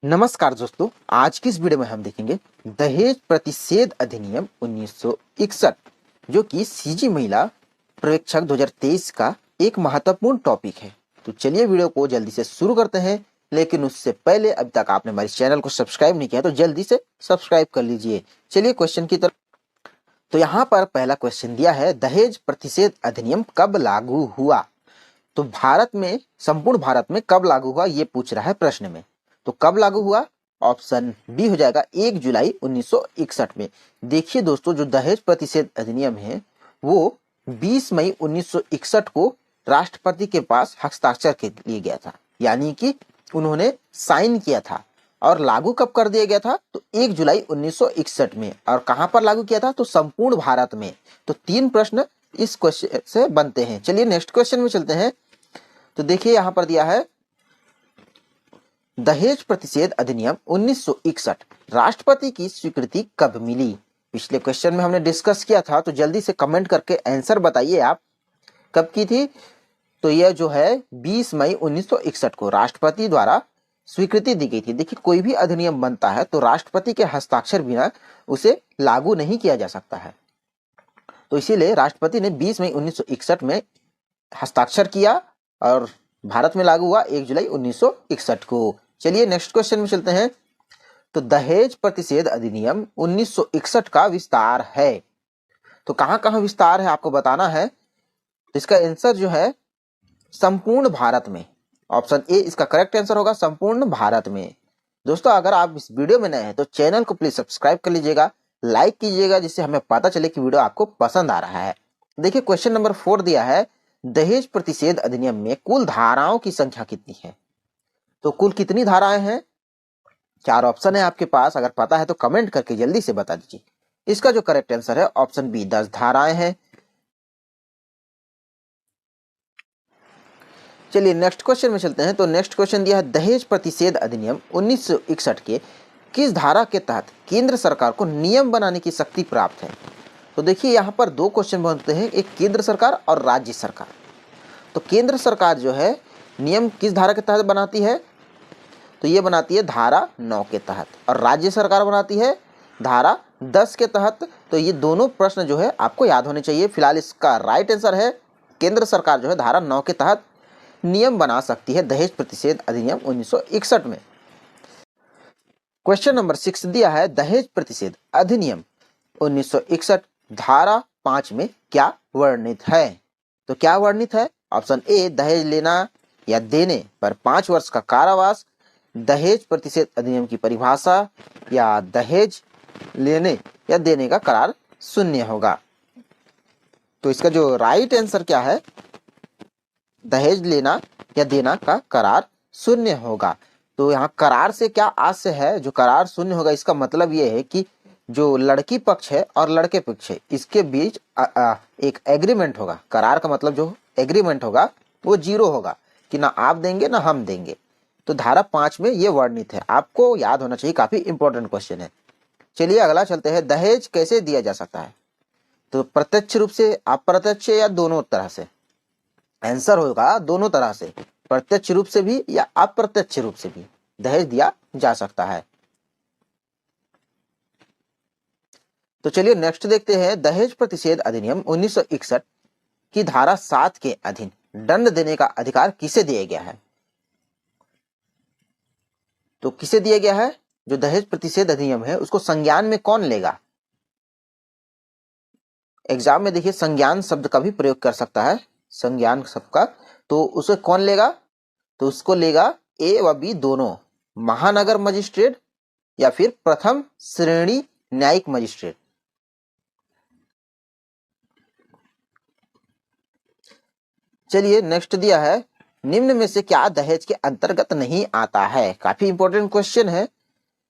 नमस्कार दोस्तों, आज की इस वीडियो में हम देखेंगे दहेज प्रतिषेध अधिनियम 1961 जो कि सीजी महिला पर्यवेक्षक 2023 का एक महत्वपूर्ण टॉपिक है। तो चलिए वीडियो को जल्दी से शुरू करते हैं, लेकिन उससे पहले अभी तक आपने हमारे चैनल को सब्सक्राइब नहीं किया तो जल्दी से सब्सक्राइब कर लीजिए। चलिए क्वेश्चन की तरफ। तो यहाँ पर पहला क्वेश्चन दिया है, दहेज प्रतिषेध अधिनियम कब लागू हुआ? तो भारत में, संपूर्ण भारत में कब लागू हुआ ये पूछ रहा है प्रश्न में। तो कब लागू हुआ? ऑप्शन बी हो जाएगा 1 जुलाई 1961 में। देखिए दोस्तों, जो दहेज प्रतिषेध अधिनियम है वो 20 मई 1961 को राष्ट्रपति के पास हस्ताक्षर के लिए गया था, यानी कि उन्होंने साइन किया था। और लागू कब कर दिया गया था? तो 1 जुलाई 1961 में। और कहां पर लागू किया था? तो संपूर्ण भारत में। तो 3 प्रश्न इस क्वेश्चन से बनते हैं। चलिए नेक्स्ट क्वेश्चन में चलते हैं। तो देखिए यहां पर दिया है, दहेज प्रतिषेध अधिनियम 1961 राष्ट्रपति की स्वीकृति कब मिली? पिछले क्वेश्चन में हमने डिस्कस किया था, तो जल्दी से कमेंट करके आंसर बताइए आप कब की थी। तो यह जो है 20 मई 1961 को राष्ट्रपति द्वारा स्वीकृति दी गई थी। देखिए, कोई भी अधिनियम बनता है तो राष्ट्रपति के हस्ताक्षर बिना उसे लागू नहीं किया जा सकता है। तो इसीलिए राष्ट्रपति ने 20 मई 1961 में हस्ताक्षर किया और भारत में लागू हुआ 1 जुलाई 1961 को। चलिए नेक्स्ट क्वेश्चन में चलते हैं। तो दहेज प्रतिषेध अधिनियम 1961 का विस्तार है। तो कहां कहां विस्तार है आपको बताना है। तो इसका आंसर जो है संपूर्ण भारत में। ऑप्शन ए इसका करेक्ट आंसर होगा, संपूर्ण भारत में। दोस्तों, अगर आप इस वीडियो में नए हैं तो चैनल को प्लीज सब्सक्राइब कर लीजिएगा, लाइक कीजिएगा, जिससे हमें पता चले कि वीडियो आपको पसंद आ रहा है। देखिए क्वेश्चन नंबर 4 दिया है, दहेज प्रतिषेध अधिनियम में कुल धाराओं की संख्या कितनी है? तो कुल कितनी धाराएं हैं? 4 ऑप्शन है आपके पास, अगर पता है तो कमेंट करके जल्दी से बता दीजिए। इसका जो करेक्ट आंसर है ऑप्शन बी, 10 धाराएं हैं। चलिए नेक्स्ट क्वेश्चन में चलते हैं। तो नेक्स्ट क्वेश्चन दिया है, दहेज प्रतिषेध अधिनियम 1961 के किस धारा के तहत केंद्र सरकार को नियम बनाने की शक्ति प्राप्त है? तो देखिए यहाँ पर 2 क्वेश्चन बनते हैं, एक केंद्र सरकार और राज्य सरकार। तो केंद्र सरकार जो है नियम किस धारा के तहत बनाती है? तो ये बनाती है धारा 9 के तहत, और राज्य सरकार बनाती है धारा 10 के तहत। तो ये दोनों प्रश्न जो है आपको याद होने चाहिए। फिलहाल इसका राइट आंसर है, केंद्र सरकार जो है धारा 9 के तहत नियम बना सकती है दहेज प्रतिषेध अधिनियम 1961 में। क्वेश्चन नंबर 6 दिया है, दहेज प्रतिषेध अधिनियम 1961 धारा 5 में क्या वर्णित है? तो क्या वर्णित है? ऑप्शन ए, दहेज लेना या देने पर 5 वर्ष का कारावास, दहेज प्रतिषेध अधिनियम की परिभाषा, या दहेज लेने या देने का करार शून्य होगा। तो इसका जो राइट आंसर क्या है? दहेज लेना या देना का करार शून्य होगा। तो यहाँ करार से क्या आशय है? जो करार शून्य होगा इसका मतलब ये है कि जो लड़की पक्ष है और लड़के पक्ष है इसके बीच एक एग्रीमेंट होगा। करार का मतलब जो एग्रीमेंट होगा वो 0 होगा कि ना आप देंगे ना हम देंगे। तो धारा 5 में ये वर्णित है, आपको याद होना चाहिए, काफी इंपॉर्टेंट क्वेश्चन है। चलिए अगला चलते हैं, दहेज कैसे दिया जा सकता है? तो प्रत्यक्ष रूप से, अप्रत्यक्ष, या दोनों तरह से? आंसर होगा दोनों तरह से, प्रत्यक्ष रूप से भी या अप्रत्यक्ष रूप से भी दहेज दिया जा सकता है। तो चलिए नेक्स्ट देखते हैं, दहेज प्रतिषेध अधिनियम 1961 की धारा 7 के अधीन दंड देने का अधिकार किसे दिया गया है? तो किसे दिया गया है? जो दहेज प्रतिषेध अधिनियम है उसको संज्ञान में कौन लेगा? एग्जाम में देखिए संज्ञान शब्द का भी प्रयोग कर सकता है, संज्ञान शब्द का। तो उसे कौन लेगा? तो उसको लेगा ए व बी दोनों, महानगर मजिस्ट्रेट या फिर प्रथम श्रेणी न्यायिक मजिस्ट्रेट। चलिए नेक्स्ट दिया है, निम्न में से क्या दहेज के अंतर्गत नहीं आता है? काफी इंपॉर्टेंट क्वेश्चन है।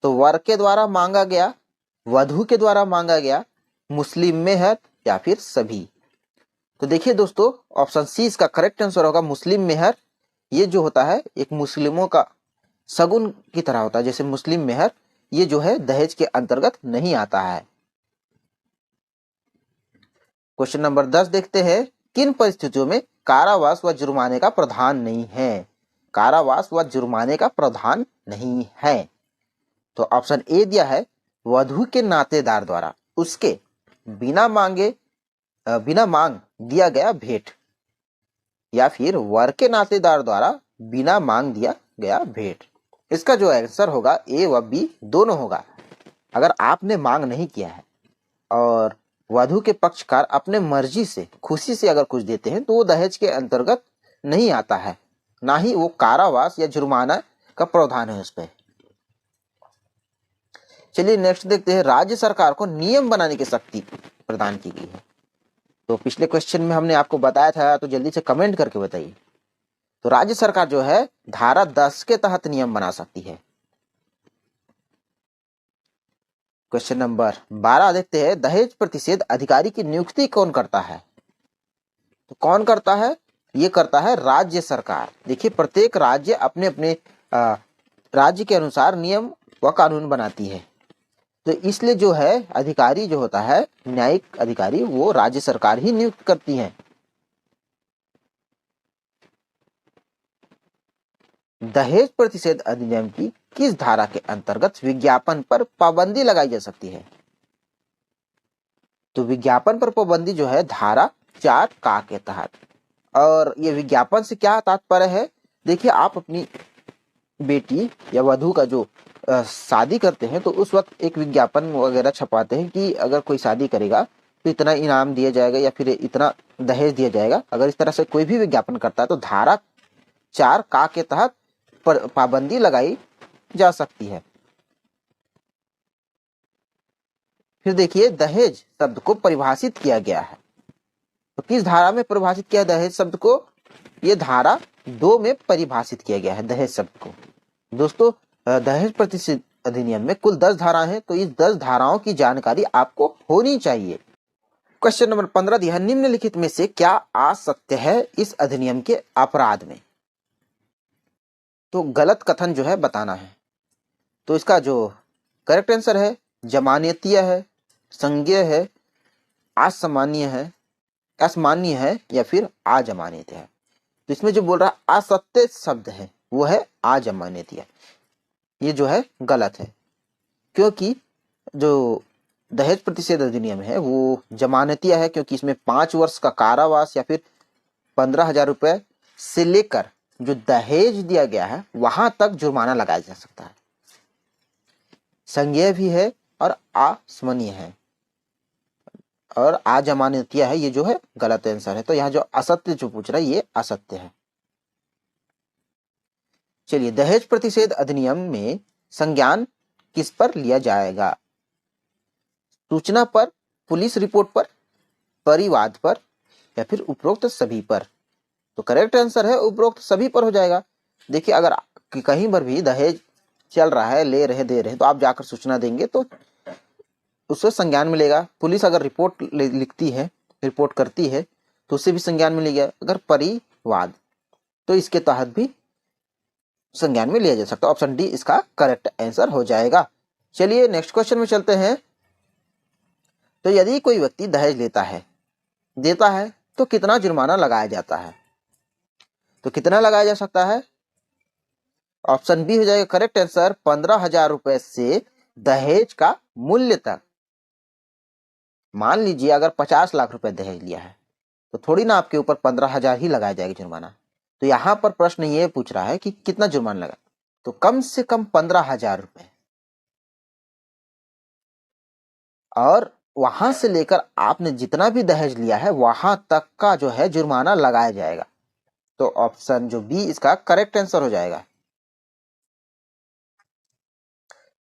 तो वर के द्वारा मांगा गया, वधु के द्वारा मांगा गया, मुस्लिम मेहर, या फिर सभी। तो देखिए दोस्तों, ऑप्शन सी इसका करेक्ट आंसर होगा, मुस्लिम मेहर। ये जो होता है एक मुस्लिमों का शगुन की तरह होता है, जैसे मुस्लिम मेहर, ये जो है दहेज के अंतर्गत नहीं आता है। क्वेश्चन नंबर 10 देखते हैं, किन परिस्थितियों में कारावास व जुर्माने का प्रावधान नहीं है? कारावास व जुर्माने का प्रावधान नहीं है। तो ऑप्शन ए दिया है वधु के नातेदार द्वारा उसके बिना मांग दिया गया भेंट, या फिर वर के नातेदार द्वारा बिना मांग दिया गया भेंट। इसका जो आंसर होगा ए व बी दोनों होगा। अगर आपने मांग नहीं किया है और वधु के पक्षकार अपने मर्जी से खुशी से अगर कुछ देते हैं तो वो दहेज के अंतर्गत नहीं आता है, ना ही वो कारावास या जुर्माना का प्रावधान है उस पर। चलिए नेक्स्ट देखते हैं, राज्य सरकार को नियम बनाने की शक्ति प्रदान की गई है। तो पिछले क्वेश्चन में हमने आपको बताया था, तो जल्दी से कमेंट करके बताइए। तो राज्य सरकार जो है धारा 10 के तहत नियम बना सकती है। क्वेश्चन नंबर 12 देखते हैं, दहेज प्रतिषेध अधिकारी की नियुक्ति कौन करता है? तो कौन करता है? ये करता है राज्य सरकार। देखिए प्रत्येक राज्य अपने अपने राज्य के अनुसार नियम व कानून बनाती है, तो इसलिए जो है अधिकारी जो होता है न्यायिक अधिकारी वो राज्य सरकार ही नियुक्त करती है। दहेज प्रतिषेध अधिनियम की किस धारा के अंतर्गत विज्ञापन पर पाबंदी लगाई जा सकती है? तो विज्ञापन पर पाबंदी जो है धारा 4 का के तहत। और ये विज्ञापन से क्या तात्पर्य है? देखिए आप अपनी बेटी या वधु का जो शादी करते हैं तो उस वक्त एक विज्ञापन वगैरह छपाते हैं कि अगर कोई शादी करेगा तो इतना इनाम दिया जाएगा या फिर इतना दहेज दिया जाएगा। अगर इस तरह से कोई भी विज्ञापन करता है तो धारा 4 का के तहत पाबंदी लगाई जा सकती है। फिर देखिए दहेज शब्द को परिभाषित किया गया है, तो किस धारा में परिभाषित किया दहेज शब्द को? ये धारा 2 में परिभाषित किया गया है दहेज शब्द को। दोस्तों दहेज प्रतिषेध अधिनियम में कुल 10 धाराएं हैं, तो इस 10 धाराओं की जानकारी आपको होनी चाहिए। क्वेश्चन नंबर 15 दिया है, निम्नलिखित में से क्या असत्य है इस अधिनियम के अपराध में? तो गलत कथन जो है बताना है। तो इसका जो करेक्ट आंसर है जमानतीय है, संज्ञेय है, असामान्य है, असमान्य है या फिर अजमानतीय है। तो इसमें जो बोल रहा असत्य शब्द है वो है अजमानतीय। ये जो है गलत है, क्योंकि जो दहेज प्रतिषेध अधिनियम है वो जमानतीय है, क्योंकि इसमें 5 वर्ष का कारावास या फिर 15,000 रुपए से लेकर जो दहेज दिया गया है वहां तक जुर्माना लगाया जा सकता है। संज्ञेय भी है और असामान्य है और अजमानतीय है, ये जो है गलत आंसर है। तो यहाँ जो असत्य जो पूछ रहा है ये असत्य है। चलिए दहेज प्रतिषेध अधिनियम में संज्ञान किस पर लिया जाएगा? सूचना पर, पुलिस रिपोर्ट पर, परिवाद पर या फिर उपरोक्त सभी पर? तो करेक्ट आंसर है उपरोक्त सभी पर हो जाएगा। देखिए अगर कहीं पर भी दहेज चल रहा है, ले रहे दे रहे तो आप जाकर सूचना देंगे तो उससे संज्ञान मिलेगा। पुलिस अगर रिपोर्ट लिखती है, रिपोर्ट करती है तो उससे भी संज्ञान मिलेगा। अगर परिवाद तो इसके तहत भी संज्ञान में लिया जा सकता है। ऑप्शन डी इसका करेक्ट आंसर हो जाएगा। चलिए नेक्स्ट क्वेश्चन में चलते हैं। तो यदि कोई व्यक्ति दहेज देता है तो कितना जुर्माना लगाया जाता है? तो कितना लगाया जा सकता है? ऑप्शन बी हो जाएगा करेक्ट आंसर 15,000 रुपए से दहेज का मूल्य तक। मान लीजिए अगर 50 लाख रुपए दहेज लिया है तो थोड़ी ना आपके ऊपर 15,000 ही लगाया जाएगा जुर्माना। तो यहाँ पर प्रश्न ये पूछ रहा है कि कितना जुर्माना लगा, तो कम से कम 15,000 रुपए, और वहां से लेकर आपने जितना भी दहेज लिया है वहां तक का जो है जुर्माना लगाया जाएगा। तो ऑप्शन जो बी इसका करेक्ट आंसर हो जाएगा।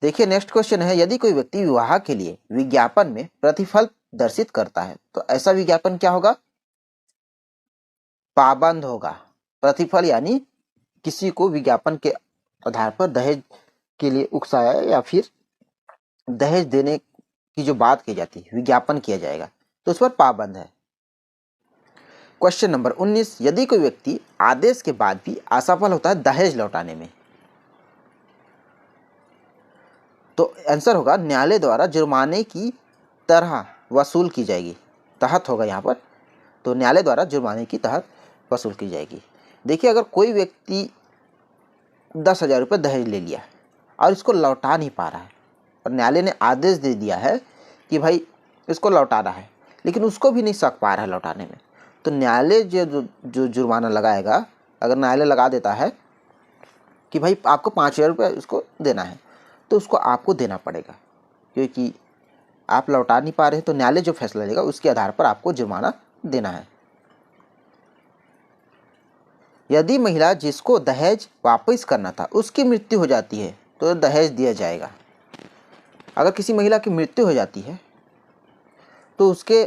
देखिए नेक्स्ट क्वेश्चन है, यदि कोई व्यक्ति विवाह के लिए विज्ञापन में प्रतिफल दर्शित करता है तो ऐसा विज्ञापन क्या होगा? पाबंद होगा। प्रतिफल यानी किसी को विज्ञापन के आधार पर दहेज के लिए उकसाया या फिर दहेज देने की जो बात की जाती है विज्ञापन किया जाएगा तो उस पर पाबंद है। क्वेश्चन नंबर 19, यदि कोई व्यक्ति आदेश के बाद भी असफल होता है दहेज लौटाने में तो आंसर होगा न्यायालय द्वारा जुर्माने की तरह वसूल की जाएगी। तहत होगा यहाँ पर, तो न्यायालय द्वारा जुर्माने की तहत वसूल की जाएगी। देखिए अगर कोई व्यक्ति 10,000 रुपये दहेज ले लिया और इसको लौटा नहीं पा रहा है और न्यायालय ने आदेश दे दिया है कि भाई इसको लौटाना है, लेकिन उसको भी नहीं सक पा रहा है लौटाने में, तो न्यायालय जो जुर्माना लगाएगा, अगर न्यायालय लगा देता है कि भाई आपको 5,000 रुपये इसको देना है, तो उसको आपको देना पड़ेगा, क्योंकि आप लौटा नहीं पा रहे हैं, तो न्यायालय जो फैसला लेगा उसके आधार पर आपको जुर्माना देना है। यदि महिला जिसको दहेज वापस करना था उसकी मृत्यु हो जाती है तो दहेज दिया जाएगा। अगर किसी महिला की मृत्यु हो जाती है तो उसके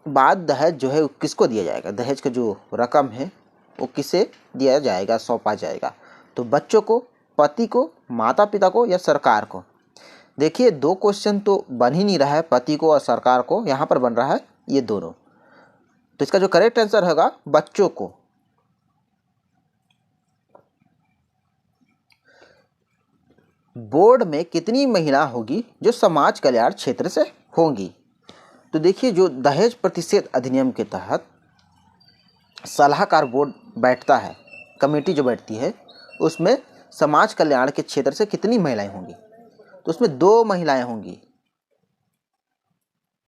बाद दहेज जो है किसको दिया जाएगा, दहेज का जो रकम है वो किसे दिया जाएगा, सौंपा जाएगा, तो बच्चों को, पति को, माता पिता को या सरकार को। देखिए 2 क्वेश्चन तो बन ही नहीं रहा है, पति को और सरकार को, यहाँ पर बन रहा है ये दोनों, तो इसका जो करेक्ट आंसर होगा बच्चों को। बोर्ड में कितनी महिला होगी जो समाज कल्याण क्षेत्र से होंगी? तो देखिए जो दहेज प्रतिषेध अधिनियम के तहत सलाहकार बोर्ड बैठता है, कमेटी जो बैठती है, उसमें समाज कल्याण के क्षेत्र से कितनी महिलाएं होंगी? तो उसमें 2 महिलाएं होंगी,